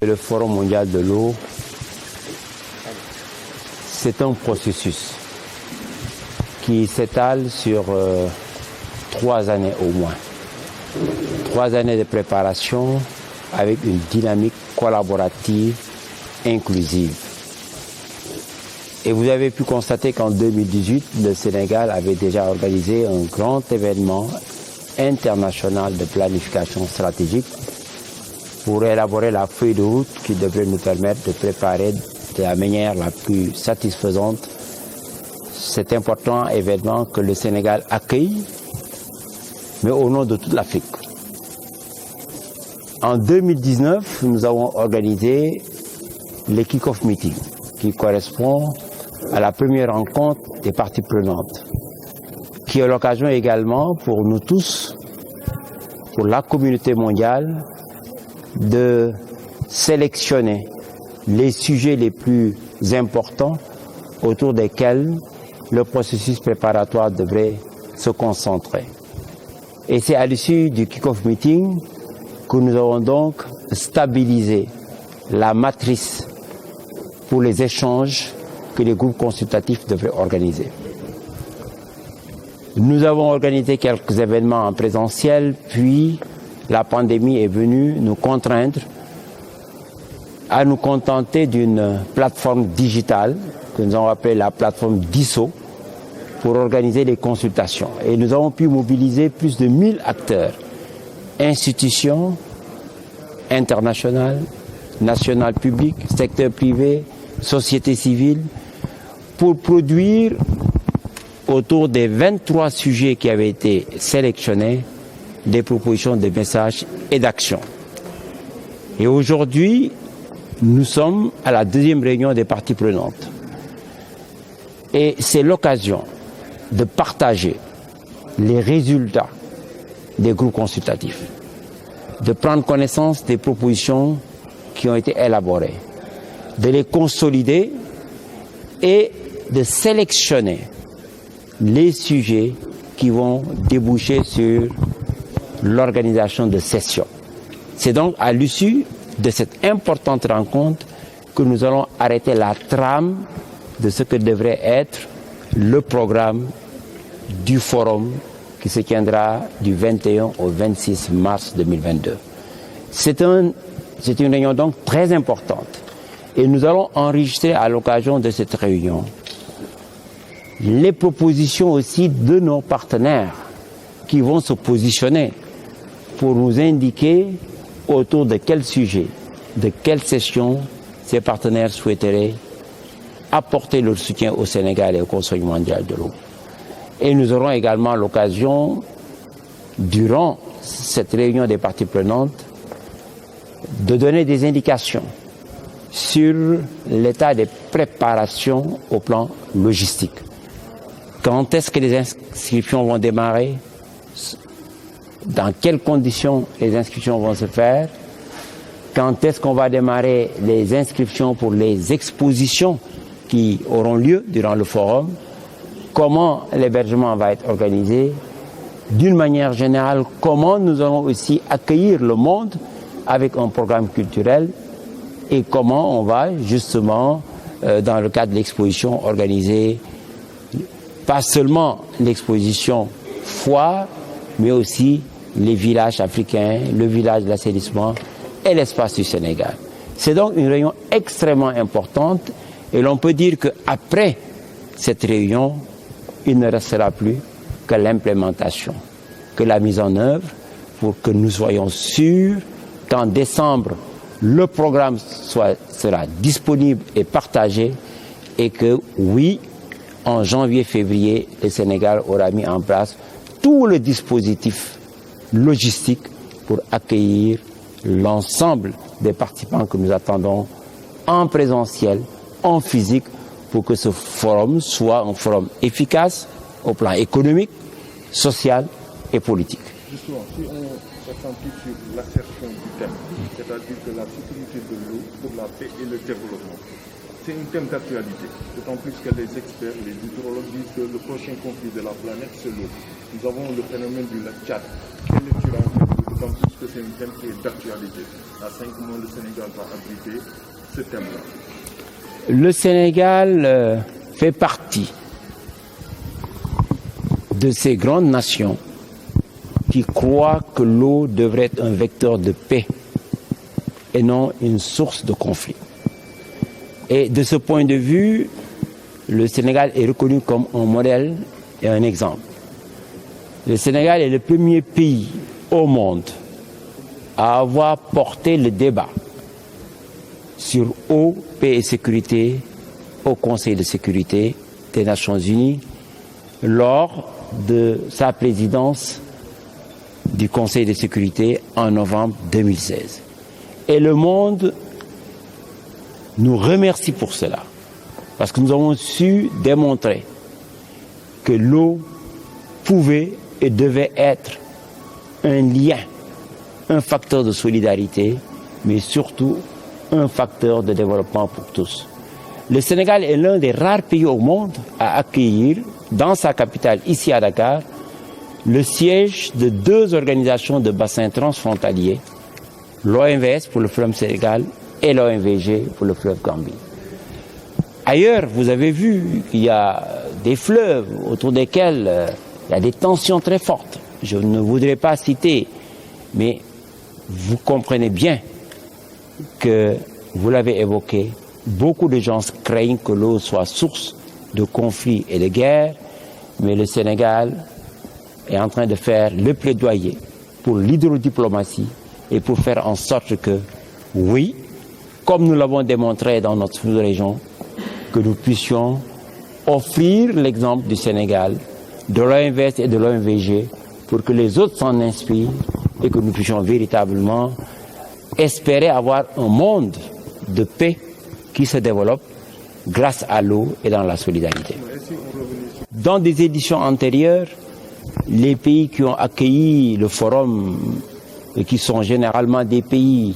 Le Forum mondial de l'eau, c'est un processus qui s'étale sur 3 années au moins. 3 années de préparation avec une dynamique collaborative, inclusive. Et vous avez pu constater qu'en 2018, le Sénégal avait déjà organisé un grand événement international de planification stratégique pour élaborer la feuille de route qui devrait nous permettre de préparer de la manière la plus satisfaisante cet important événement que le Sénégal accueille, mais au nom de toute l'Afrique. En 2019, nous avons organisé le kick-off meeting, qui correspond à la première rencontre des parties prenantes, qui est l'occasion également pour nous tous, pour la communauté mondiale, de sélectionner les sujets les plus importants autour desquels le processus préparatoire devrait se concentrer. Et c'est à l'issue du kick-off meeting que nous avons donc stabilisé la matrice pour les échanges que les groupes consultatifs devraient organiser. Nous avons organisé quelques événements en présentiel, puis la pandémie est venue nous contraindre à nous contenter d'une plateforme digitale que nous avons appelée la plateforme DISO pour organiser les consultations. Et nous avons pu mobiliser plus de 1000 acteurs, institutions internationales, nationales publiques, secteur privé, société civile, pour produire autour des 23 sujets qui avaient été sélectionnés des propositions de messages et d'actions. Et aujourd'hui, nous sommes à la deuxième réunion des parties prenantes. Et c'est l'occasion de partager les résultats des groupes consultatifs, de prendre connaissance des propositions qui ont été élaborées, de les consolider et de sélectionner les sujets qui vont déboucher sur l'organisation de sessions. C'est donc à l'issue de cette importante rencontre que nous allons arrêter la trame de ce que devrait être le programme du forum qui se tiendra du 21 au 26 mars 2022. C'est une réunion donc très importante et nous allons enregistrer à l'occasion de cette réunion les propositions aussi de nos partenaires qui vont se positionner pour nous indiquer autour de quel sujet, de quelle session ces partenaires souhaiteraient apporter leur soutien au Sénégal et au Conseil mondial de l'eau. Et nous aurons également l'occasion, durant cette réunion des parties prenantes, de donner des indications sur l'état des préparations au plan logistique. Quand est-ce que les inscriptions vont démarrer? Dans quelles conditions les inscriptions vont se faire? Quand est-ce qu'on va démarrer les inscriptions pour les expositions qui auront lieu durant le forum? Comment l'hébergement va être organisé? D'une manière générale, comment nous allons aussi accueillir le monde avec un programme culturel et comment on va justement, dans le cadre de l'exposition, organiser pas seulement l'exposition foire, mais aussi les villages africains, le village de l'assainissement et l'espace du Sénégal. C'est donc une réunion extrêmement importante et l'on peut dire qu'après cette réunion, il ne restera plus que l'implémentation, que la mise en œuvre pour que nous soyons sûrs qu'en décembre, le programme sera disponible et partagé et que oui, en janvier-février, le Sénégal aura mis en place tout le dispositif logistique pour accueillir l'ensemble des participants que nous attendons en présentiel, en physique, pour que ce forum soit un forum efficace au plan économique, social et politique. Justement, si on s'accentue sur l'assertion du thème, c'est-à-dire que la sécurité de l'eau pour la paix et le développement, c'est un thème d'actualité, d'autant plus que les experts, les hydrologues disent que le prochain conflit de la planète, c'est l'eau. Nous avons le phénomène du lac Tchad. Quelle lecture en fait, d'autant plus que c'est un thème qui est d'actualité. À 5 mois, le Sénégal va abriter ce thème-là. Le Sénégal fait partie de ces grandes nations qui croient que l'eau devrait être un vecteur de paix et non une source de conflit. Et de ce point de vue, le Sénégal est reconnu comme un modèle et un exemple. Le Sénégal est le premier pays au monde à avoir porté le débat sur eau, paix et sécurité au Conseil de sécurité des Nations Unies lors de sa présidence du Conseil de sécurité en novembre 2016. Et le monde nous remercie pour cela, parce que nous avons su démontrer que l'eau pouvait et devait être un lien, un facteur de solidarité, mais surtout un facteur de développement pour tous. Le Sénégal est l'un des rares pays au monde à accueillir, dans sa capitale, ici à Dakar, le siège de 2 organisations de bassins transfrontaliers, l'OMVS pour le fleuve Sénégal et l'OMVG pour le fleuve Gambie. Ailleurs, vous avez vu qu'il y a des fleuves autour desquels il y a des tensions très fortes. Je ne voudrais pas citer, mais vous comprenez bien que, vous l'avez évoqué, beaucoup de gens craignent que l'eau soit source de conflits et de guerres, mais le Sénégal est en train de faire le plaidoyer pour l'hydrodiplomatie et pour faire en sorte que, oui, comme nous l'avons démontré dans notre sous-région, que nous puissions offrir l'exemple du Sénégal, de l'OMVS et de l'OMVG, pour que les autres s'en inspirent et que nous puissions véritablement espérer avoir un monde de paix qui se développe grâce à l'eau et dans la solidarité. Dans des éditions antérieures, les pays qui ont accueilli le forum et qui sont généralement des pays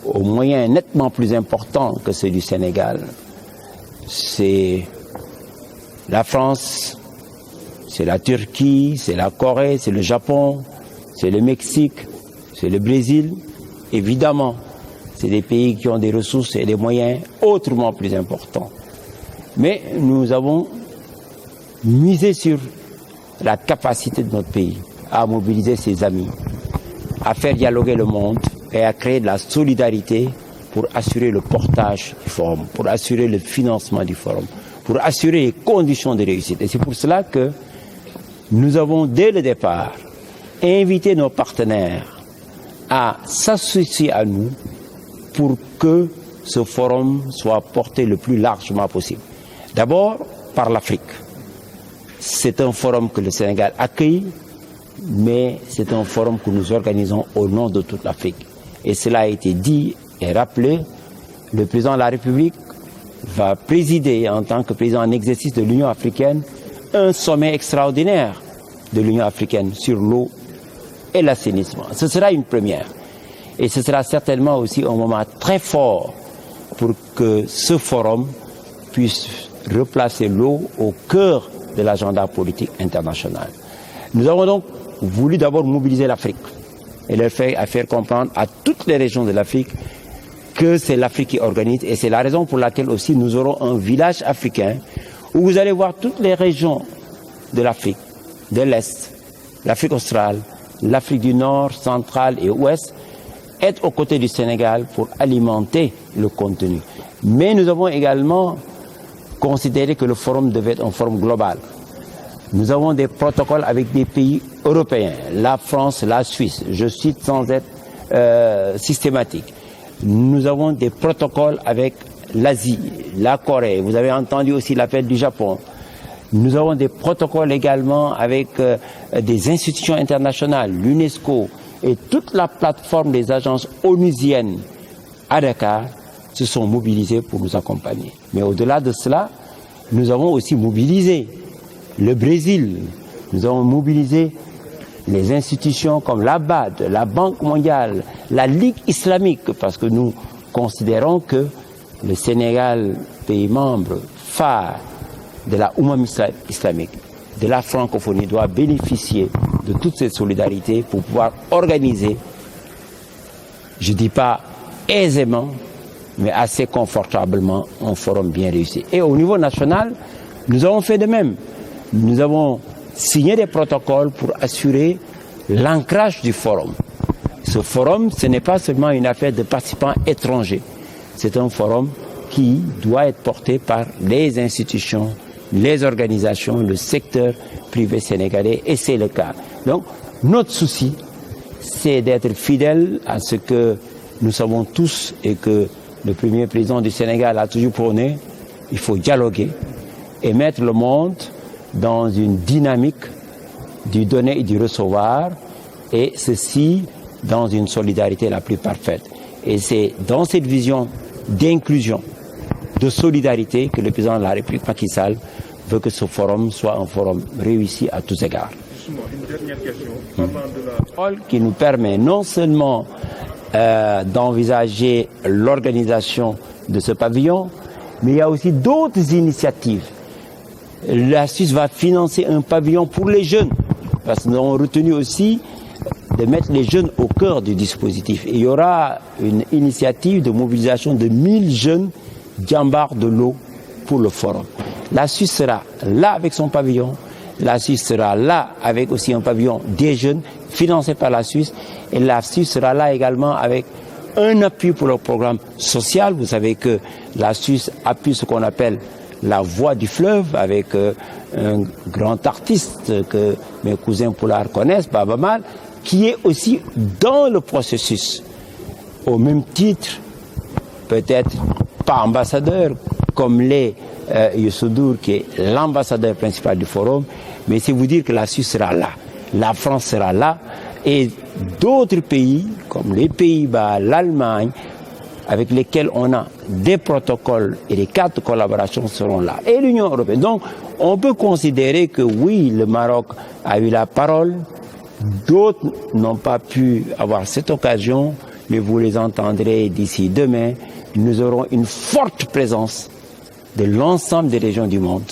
aux moyens nettement plus importants que ceux du Sénégal, c'est la France, c'est la Turquie, c'est la Corée, c'est le Japon, c'est le Mexique, c'est le Brésil. Évidemment, c'est des pays qui ont des ressources et des moyens autrement plus importants. Mais nous avons misé sur la capacité de notre pays à mobiliser ses amis, à faire dialoguer le monde et à créer de la solidarité pour assurer le portage du forum, pour assurer le financement du forum, pour assurer les conditions de réussite. Et c'est pour cela que nous avons, dès le départ, invité nos partenaires à s'associer à nous pour que ce forum soit porté le plus largement possible. D'abord, par l'Afrique. C'est un forum que le Sénégal accueille, mais c'est un forum que nous organisons au nom de toute l'Afrique. Et cela a été dit et rappelé. Le président de la République va présider, en tant que président en exercice de l'Union africaine, un sommet extraordinaire de l'Union africaine sur l'eau et l'assainissement. Ce sera une première. Et ce sera certainement aussi un moment très fort pour que ce forum puisse replacer l'eau au cœur de l'agenda politique international. Nous avons donc voulu d'abord mobiliser l'Afrique et leur faire comprendre à toutes les régions de l'Afrique que c'est l'Afrique qui organise, et c'est la raison pour laquelle aussi nous aurons un village africain où vous allez voir toutes les régions de l'Afrique, de l'Est, l'Afrique australe, l'Afrique du Nord, centrale et ouest, être aux côtés du Sénégal pour alimenter le contenu. Mais nous avons également considéré que le forum devait être un forum global. Nous avons des protocoles avec des pays européens, la France, la Suisse, je cite sans être systématique. Nous avons des protocoles avec l'Asie, la Corée, vous avez entendu aussi l'appel du Japon. Nous avons des protocoles également avec des institutions internationales, l'UNESCO et toute la plateforme des agences onusiennes à Dakar se sont mobilisées pour nous accompagner. Mais au-delà de cela, nous avons aussi mobilisé le Brésil, nous avons mobilisé les institutions comme la BAD, la Banque mondiale, la Ligue islamique, parce que nous considérons que le Sénégal, pays membre phare de la Oumma islamique, de la francophonie, doit bénéficier de toutes ces solidarités pour pouvoir organiser je ne dis pas aisément, mais assez confortablement, un forum bien réussi. Et au niveau national, nous avons fait de même. Nous avons signé des protocoles pour assurer l'ancrage du forum. Ce forum, ce n'est pas seulement une affaire de participants étrangers. C'est un forum qui doit être porté par les institutions, les organisations, le secteur privé sénégalais, et c'est le cas. Donc, notre souci, c'est d'être fidèle à ce que nous savons tous et que le premier président du Sénégal a toujours prôné. Il faut dialoguer et mettre le monde dans une dynamique du donner et du recevoir, et ceci dans une solidarité la plus parfaite. Et c'est dans cette vision d'inclusion, de solidarité que le président de la République, Macky Sall, veut que ce forum soit un forum réussi à tous égards. Justement, une dernière question. Avant de la... Qui nous permet non seulement d'envisager l'organisation de ce pavillon, mais il y a aussi d'autres initiatives. La Suisse va financer un pavillon pour les jeunes, parce que nous avons retenu aussi de mettre les jeunes au cœur du dispositif. Et il y aura une initiative de mobilisation de 1000 jeunes djambars de l'eau pour le forum. La Suisse sera là avec son pavillon, la Suisse sera là avec aussi un pavillon des jeunes financé par la Suisse, et la Suisse sera là également avec un appui pour le programme social. Vous savez que la Suisse appuie ce qu'on appelle la voix du fleuve avec un grand artiste que mes cousins Poulard connaissent, Baba Mal, qui est aussi dans le processus, au même titre, peut-être pas ambassadeur, comme l'est Youssou N'Dour, qui est l'ambassadeur principal du forum, mais c'est vous dire que la Suisse sera là, la France sera là, et d'autres pays, comme les Pays-Bas, l'Allemagne, avec lesquels on a des protocoles et des cartes de collaboration seront là, et l'Union européenne. Donc, on peut considérer que oui, le Maroc a eu la parole, d'autres n'ont pas pu avoir cette occasion, mais vous les entendrez d'ici demain. Nous aurons une forte présence de l'ensemble des régions du monde,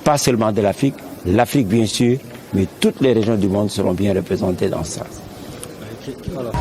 pas seulement de l'Afrique, l'Afrique bien sûr, mais toutes les régions du monde seront bien représentées dans ça. Voilà.